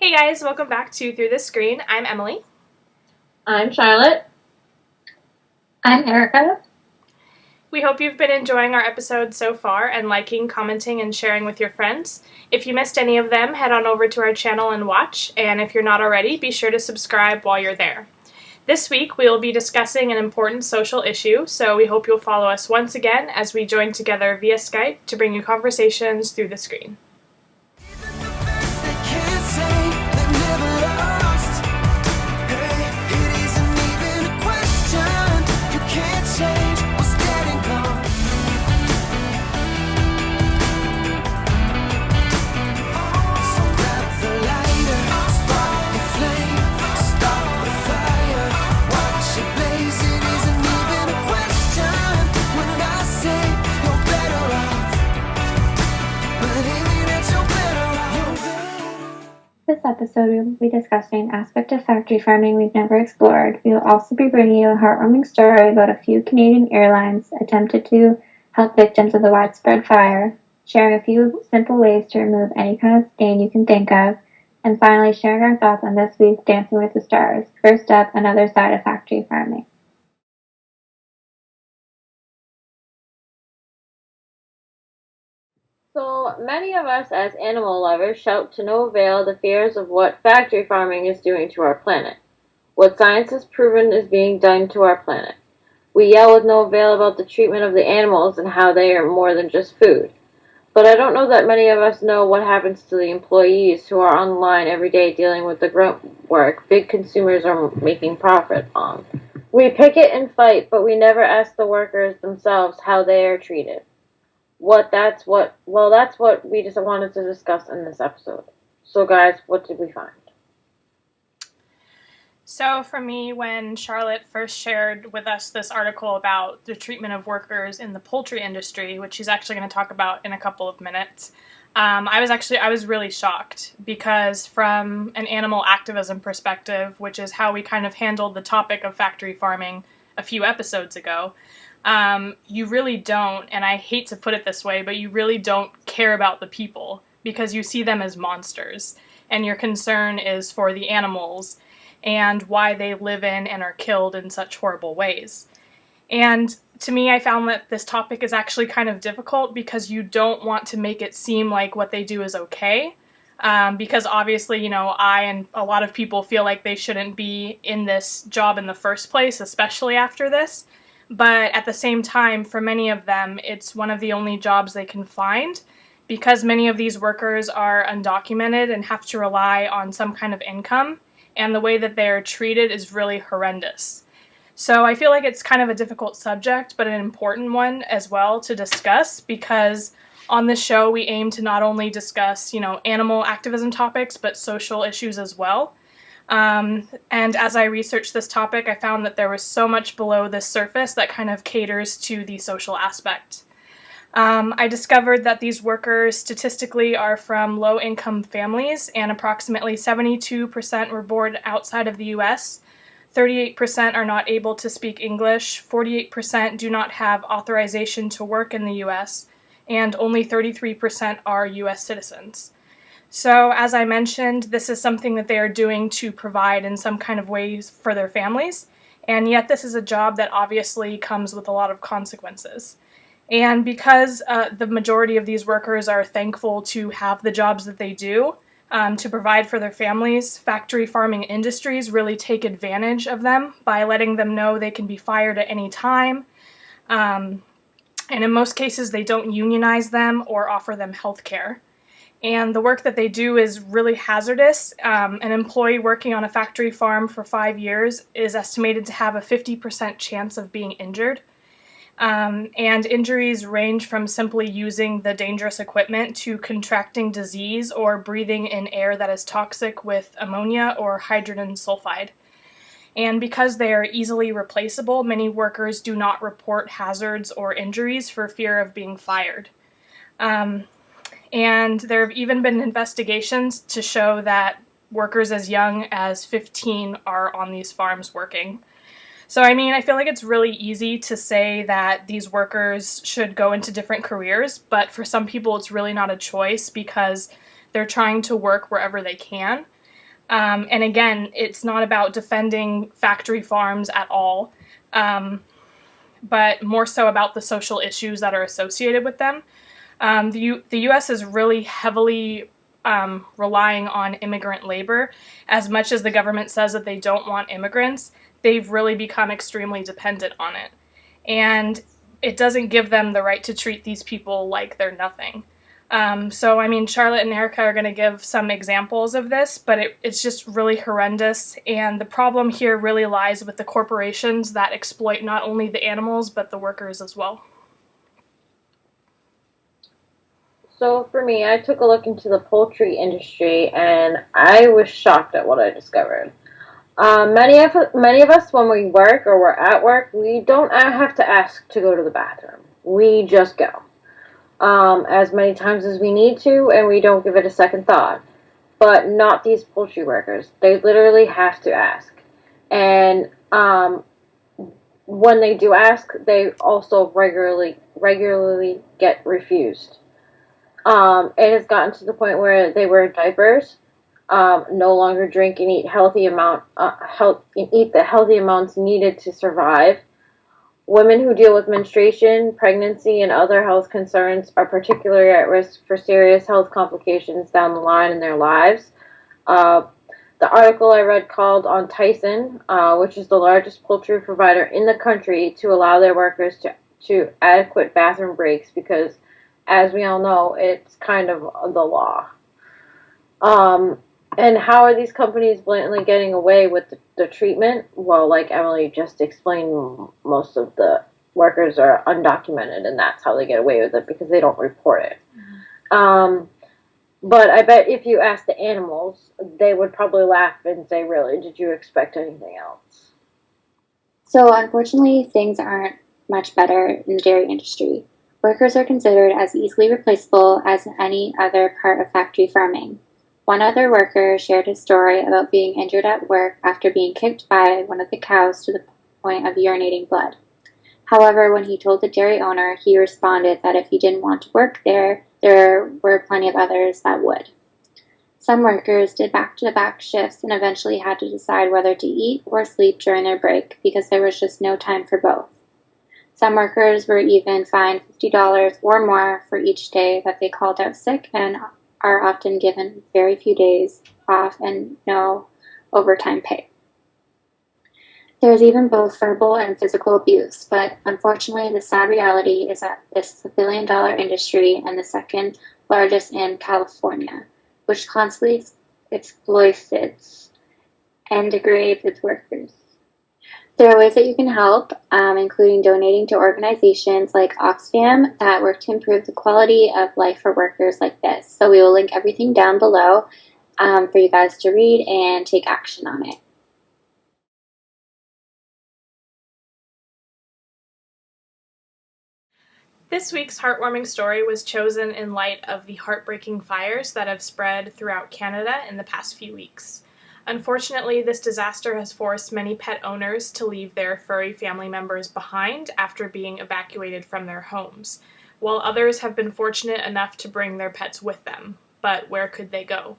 Hey guys, welcome back to Through the Screen. I'm Emily. I'm Charlotte. I'm Erika. We hope you've been enjoying our episodes so far and liking, commenting, and sharing with your friends. If you missed any of them, head on over to our channel and watch, and if you're not already, be sure to subscribe while you're there. This week, we will be discussing an important social issue, so we hope you'll follow us once again as we join together via Skype to bring you conversations through the screen. This episode, we will be discussing an aspect of factory farming we've never explored. We will also be bringing you a heartwarming story about a few Canadian airlines attempted to help victims of the widespread fire, sharing a few simple ways to remove any kind of stain you can think of, and finally sharing our thoughts on this week's Dancing with the Stars. First up, another side of factory farming. So many of us as animal lovers shout to no avail the fears of what factory farming is doing to our planet, what science has proven is being done to our planet. We yell with no avail about the treatment of the animals and how they are more than just food. But I don't know that many of us know what happens to the employees who are on the line every day dealing with the grunt work big consumers are making profit on. We picket and fight, but we never ask the workers themselves how they are treated. That's what we just wanted to discuss in this episode. So guys, what did we find? So for me, when Charlotte first shared with us this article about the treatment of workers in the poultry industry, which she's actually going to talk about in a couple of minutes, I was really shocked because from an animal activism perspective, which is how we kind of handled the topic of factory farming a few episodes ago, you really don't, and I hate to put it this way, but you really don't care about the people because you see them as monsters, and your concern is for the animals and why they live in and are killed in such horrible ways. And to me, I found that this topic is actually kind of difficult because you don't want to make it seem like what they do is okay. Because obviously, I and a lot of people feel like they shouldn't be in this job in the first place, especially after this. But at the same time, for many of them, it's one of the only jobs they can find because many of these workers are undocumented and have to rely on some kind of income, and the way that they are treated is really horrendous. So I feel like it's kind of a difficult subject, but an important one as well to discuss because on this show we aim to not only discuss, animal activism topics, but social issues as well. And as I researched this topic, I found that there was so much below the surface that kind of caters to the social aspect. I discovered that these workers statistically are from low-income families, and approximately 72% were born outside of the U.S., 38% are not able to speak English, 48% do not have authorization to work in the U.S., and only 33% are U.S. citizens. So, as I mentioned, this is something that they are doing to provide in some kind of ways for their families, and yet this is a job that obviously comes with a lot of consequences. And because the majority of these workers are thankful to have the jobs that they do to provide for their families, factory farming industries really take advantage of them by letting them know they can be fired at any time. And in most cases, they don't unionize them or offer them health care. And the work that they do is really hazardous. An employee working on a factory farm for 5 years is estimated to have a 50% chance of being injured. And injuries range from simply using the dangerous equipment to contracting disease or breathing in air that is toxic with ammonia or hydrogen sulfide. And because they are easily replaceable, many workers do not report hazards or injuries for fear of being fired. And there have even been investigations to show that workers as young as 15 are on these farms working. So, I feel like it's really easy to say that these workers should go into different careers, but for some people it's really not a choice because they're trying to work wherever they can. And again, it's not about defending factory farms at all, but more so about the social issues that are associated with them. The U.S. is really heavily relying on immigrant labor. As much as the government says that they don't want immigrants, they've really become extremely dependent on it. And it doesn't give them the right to treat these people like they're nothing. So, I mean, Charlotte and Erika are going to give some examples of this, but it's just really horrendous. And the problem here really lies with the corporations that exploit not only the animals, but the workers as well. So for me, I took a look into the poultry industry, and I was shocked at what I discovered. Many of us, when we work or we're at work, we don't have to ask to go to the bathroom. We just go. As many times as we need to, and we don't give it a second thought. But not these poultry workers. They literally have to ask. And when they do ask, they also regularly get refused. It has gotten to the point where they wear diapers, no longer drink and eat eat the healthy amounts needed to survive. Women who deal with menstruation, pregnancy, and other health concerns are particularly at risk for serious health complications down the line in their lives. The article I read called on Tyson, which is the largest poultry provider in the country, to allow their workers to adequate bathroom breaks because, as we all know, it's kind of the law. And how are these companies blatantly getting away with the treatment? Well, like Emily just explained, most of the workers are undocumented, and that's how they get away with it because they don't report it. Mm-hmm. But I bet if you ask the animals, they would probably laugh and say, really, did you expect anything else? So unfortunately, things aren't much better in the dairy industry. Workers are considered as easily replaceable as any other part of factory farming. One other worker shared his story about being injured at work after being kicked by one of the cows to the point of urinating blood. However, when he told the dairy owner, he responded that if he didn't want to work there were plenty of others that would. Some workers did back-to-back shifts and eventually had to decide whether to eat or sleep during their break because there was just no time for both. Some workers were even fined $50 or more for each day that they called out sick and are often given very few days off and no overtime pay. There is even both verbal and physical abuse, but unfortunately the sad reality is that this is a billion-dollar industry and the second largest in California, which constantly exploits its and degrades its workers. There are ways that you can help, including donating to organizations like Oxfam that work to improve the quality of life for workers like this. So we will link everything down below for you guys to read and take action on it. This week's Heartwarming Story was chosen in light of the heartbreaking fires that have spread throughout Canada in the past few weeks. Unfortunately, this disaster has forced many pet owners to leave their furry family members behind after being evacuated from their homes, while others have been fortunate enough to bring their pets with them. But where could they go?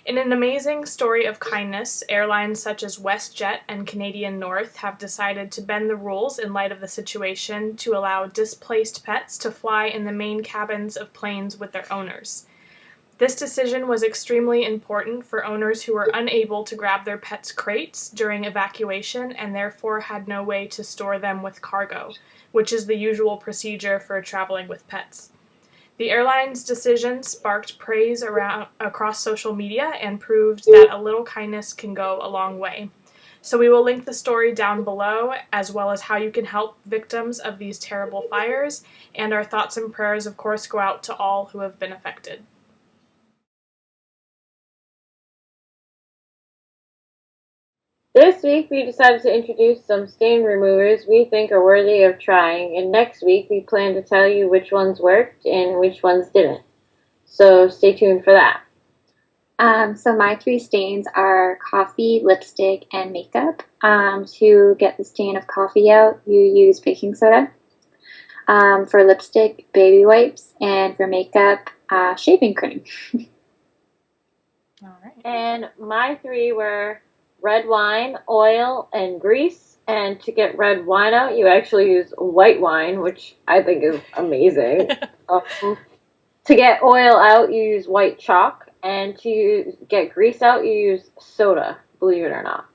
In an amazing story of kindness, airlines such as WestJet and Canadian North have decided to bend the rules in light of the situation to allow displaced pets to fly in the main cabins of planes with their owners. This decision was extremely important for owners who were unable to grab their pets' crates during evacuation and therefore had no way to store them with cargo, which is the usual procedure for traveling with pets. The airline's decision sparked praise across social media and proved that a little kindness can go a long way. So we will link the story down below, as well as how you can help victims of these terrible fires, and our thoughts and prayers, of course, go out to all who have been affected. This week we decided to introduce some stain removers we think are worthy of trying, and next week we plan to tell you which ones worked and which ones didn't. So stay tuned for that. So my three stains are coffee, lipstick, and makeup. To get the stain of coffee out, you use baking soda. For lipstick, baby wipes, and for makeup, shaving cream. All right. And my 3 were red wine, oil, and grease. And to get red wine out, you actually use white wine, which I think is amazing. To get oil out, you use white chalk. And to get grease out, you use soda, believe it or not.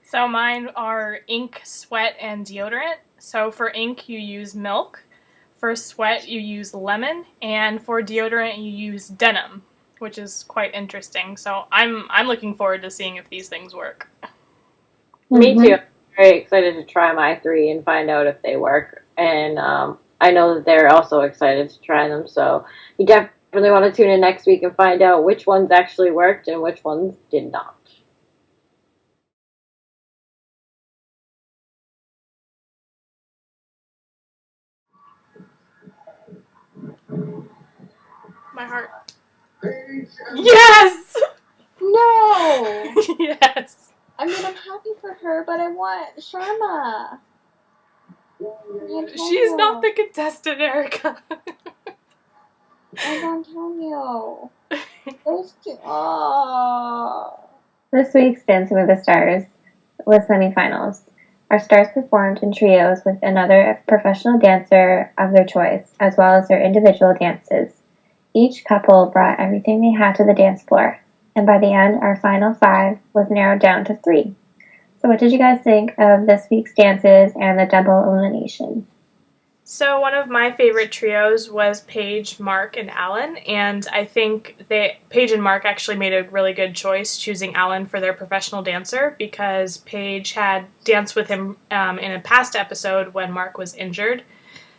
So mine are ink, sweat, and deodorant. So for ink, you use milk. For sweat, you use lemon. And for deodorant, you use denim, which is quite interesting. So I'm looking forward to seeing if these things work. Me too. I'm very excited to try my 3 and find out if they work. And I know that they're also excited to try them. So you definitely want to tune in next week and find out which ones actually worked and which ones did not. My heart. Yes! No! Yes. I mean, I'm happy for her, but I want Sharma. She's not the contestant, Erika. I want Antonio. Those two. Oh. This week's Dancing with the Stars was SemiFinals. Our stars performed in trios with another professional dancer of their choice, as well as their individual dances. Each couple brought everything they had to the dance floor, and by the end, our final 5 was narrowed down to 3. So what did you guys think of this week's dances and the double elimination? So one of my favorite trios was Paige, Mark, and Alan, and I think Paige and Mark actually made a really good choice choosing Alan for their professional dancer because Paige had danced with him in a past episode when Mark was injured.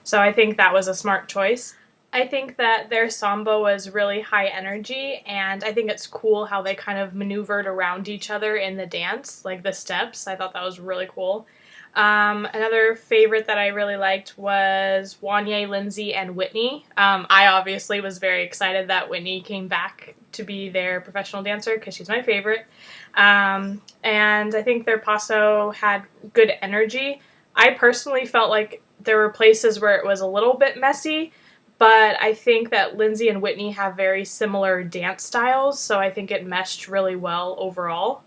So I think that was a smart choice. I think that their samba was really high energy, and I think it's cool how they kind of maneuvered around each other in the dance, like the steps. I thought that was really cool. Another favorite that I really liked was Wanye, Lindsay, and Whitney. I obviously was very excited that Whitney came back to be their professional dancer because she's my favorite. And I think their paso had good energy. I personally felt like there were places where it was a little bit messy, but I think that Lindsay and Whitney have very similar dance styles, so I think it meshed really well overall.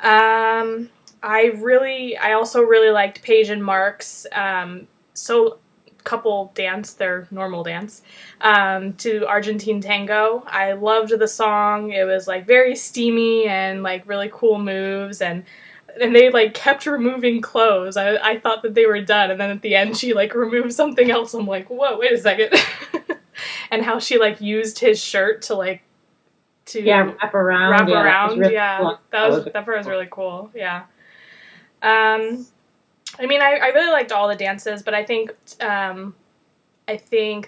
I also really liked Paige and Mark's couple dance, their normal dance, to Argentine Tango. I loved the song. It was like very steamy and like really cool moves, and they like kept removing clothes. I thought that they were done, and then at the end she like removed something else. I'm like, whoa, wait a second. And how she like used his shirt to wrap around. Really Yeah, cool. that part was really cool. Yeah. I mean, I really liked all the dances, but I think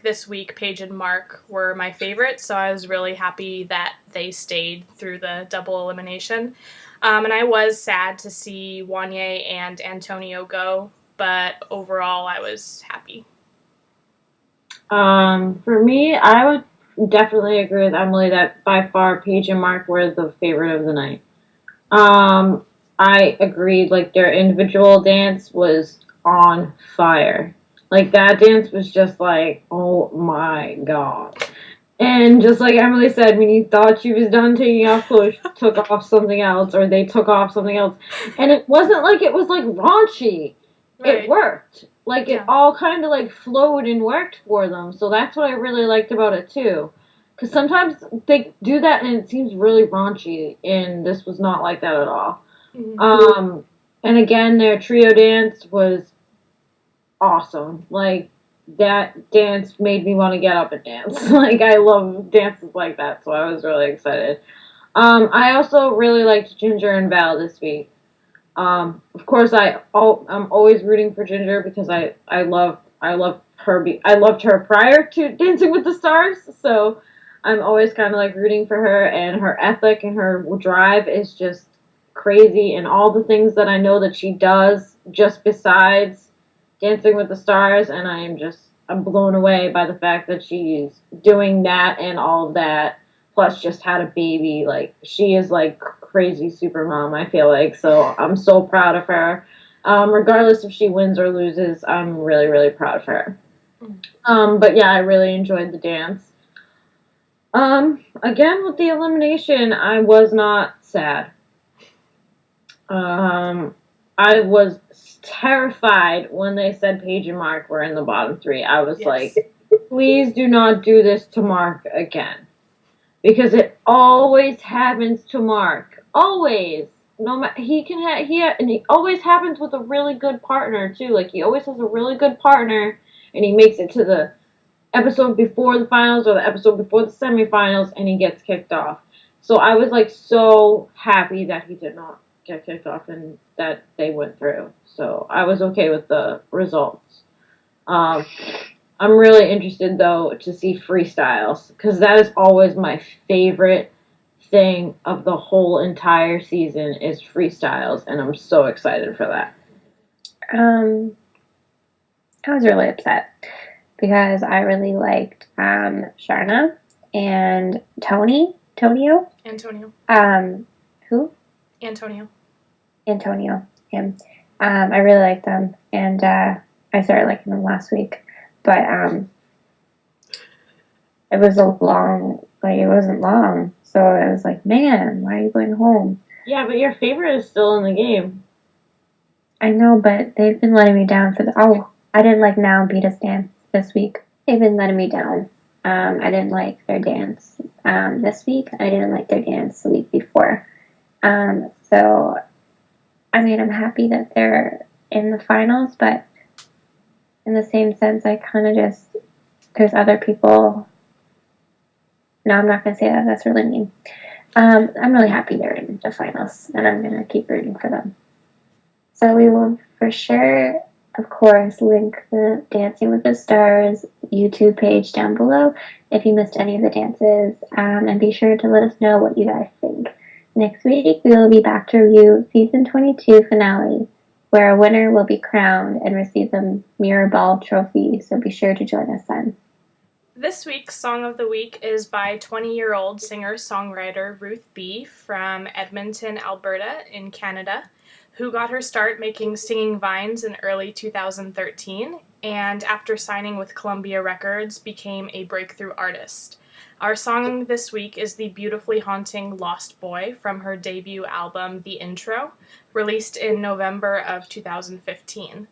this week Paige and Mark were my favorites, so I was really happy that they stayed through the double elimination. And I was sad to see Wanye and Antonio go, but overall I was happy. For me, I would definitely agree with Emily that by far Paige and Mark were the favorite of the night. I agreed, like, their individual dance was on fire. Like, that dance was just like, oh my god. And just like Emily said, when you thought she was done taking off clothes, she took off something else, or they took off something else. And it wasn't like it was, like, raunchy. Right. It worked. Like, it all kind of, like, flowed and worked for them. So that's what I really liked about it, too. Because sometimes they do that and it seems really raunchy, and this was not like that at all. Mm-hmm. And again, their trio dance was awesome. Like, that dance made me want to get up and dance. Like, I love dances like that, so I was really excited. I also really liked Ginger and Val this week. Of course, I'm always rooting for Ginger because I love her. I loved her prior to Dancing with the Stars, so I'm always kind of like rooting for her, and her ethic and her drive is just crazy, and all the things that I know that she does just besides Dancing with the Stars, and I'm blown away by the fact that she's doing that and all of that, plus just had a baby. Like, she is like crazy super mom, I feel like, so I'm so proud of her. Regardless if she wins or loses, I'm really, really proud of her. But yeah, I really enjoyed the dance. Again with the elimination, I was not sad. I was terrified when they said Paige and Mark were in the bottom three. I was like, please do not do this to Mark again. Because it always happens to Mark. Always. No matter and it always happens with a really good partner too. Like he always has a really good partner and he makes it to the episode before the finals or the episode before the semifinals and he gets kicked off. So I was like so happy that he did not get kicked off and that they went through. So I was okay with the results. I'm really interested though to see freestyles because that is always my favorite thing of the whole entire season is freestyles, and I'm so excited for that. I was really upset because I really liked Sharna and Tonio. Antonio. Who? Antonio. Him. I really liked them, and I started liking them last week, but it was it wasn't long, so I was like, man, why are you going home? Yeah, but your favorite is still in the game. I know, but they've been letting me down I didn't like Now Beat Us Dance this week. They've been letting me down. I didn't like their dance this week. I didn't like their dance the week before. So, I mean, I'm happy that they're in the finals, but in the same sense, I kind of there's other people. No, I'm not going to say that. That's really mean. I'm really happy they're in the finals, and I'm going to keep rooting for them. So we will for sure, of course, link the Dancing with the Stars YouTube page down below if you missed any of the dances, and be sure to let us know what you guys think. Next week, we will be back to review Season 22 finale, where a winner will be crowned and receive the Mirror Ball trophy, so be sure to join us then. This week's Song of the Week is by 20-year-old singer-songwriter Ruth B. from Edmonton, Alberta in Canada, who got her start making singing vines in early 2013, and after signing with Columbia Records, became a breakthrough artist. Our song this week is the beautifully haunting Lost Boy from her debut album, The Intro, released in November of 2015.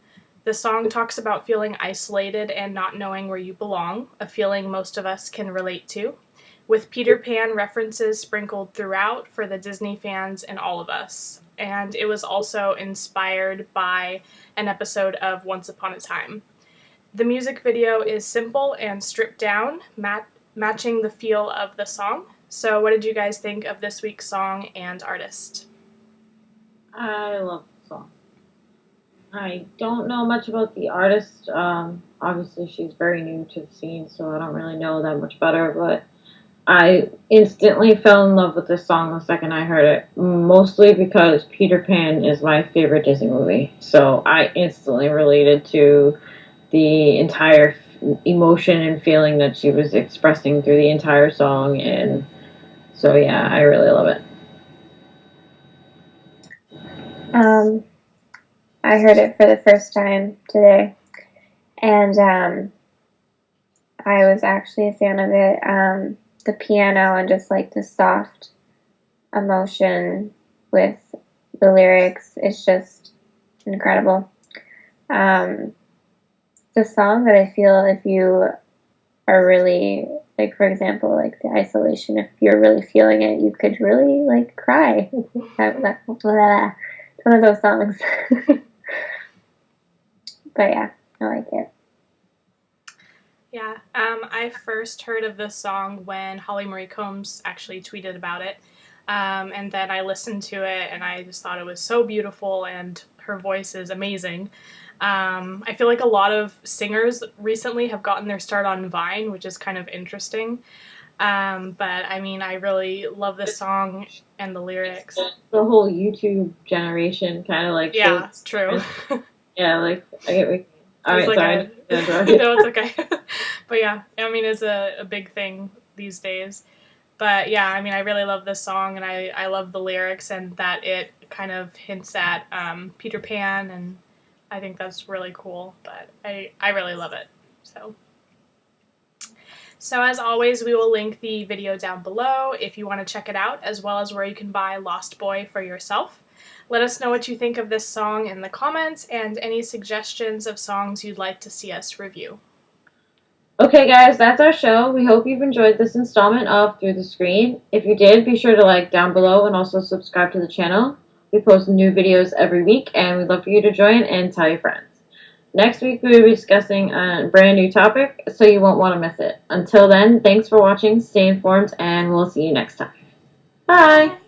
The song talks about feeling isolated and not knowing where you belong, a feeling most of us can relate to, with Peter Pan references sprinkled throughout for the Disney fans and all of us. And it was also inspired by an episode of Once Upon a Time. The music video is simple and stripped down, matching the feel of the song. So what did you guys think of this week's song and artist? I love the song. I don't know much about the artist. Obviously, she's very new to the scene, so I don't really know that much better, but I instantly fell in love with this song the second I heard it, mostly because Peter Pan is my favorite Disney movie. So I instantly related to the entire emotion and feeling that she was expressing through the entire song, and so yeah, I really love it. I heard it for the first time today, and I was actually a fan of it. The piano and just like the soft emotion with the lyrics is just incredible. It's a song that I feel if you are really, like, for example, like the isolation, if you're really feeling it, you could really like cry. It's one of those songs. But yeah, I like it. Yeah, I first heard of this song when Holly Marie Combs actually tweeted about it, and then I listened to it, and I just thought it was so beautiful, and her voice is amazing. I feel like a lot of singers recently have gotten their start on Vine, which is kind of interesting. But I mean, I really love this song and the lyrics. The whole YouTube generation kind of like it's true. Yeah, like I get what. All right, like sorry. No, it's okay. But yeah, I mean, it's a big thing these days. But yeah, I mean, I really love this song, and I love the lyrics, and that it kind of hints at Peter Pan, and I think that's really cool. But I really love it. So So as always, we will link the video down below if you want to check it out, as well as where you can buy Lost Boy for yourself. Let us know what you think of this song in the comments and any suggestions of songs you'd like to see us review. Okay guys, that's our show. We hope you've enjoyed this installment of Through the Screen. If you did, be sure to like down below and also subscribe to the channel. We post new videos every week and we'd love for you to join and tell your friends. Next week we will be discussing a brand new topic, so you won't want to miss it. Until then, thanks for watching, stay informed, and we'll see you next time. Bye!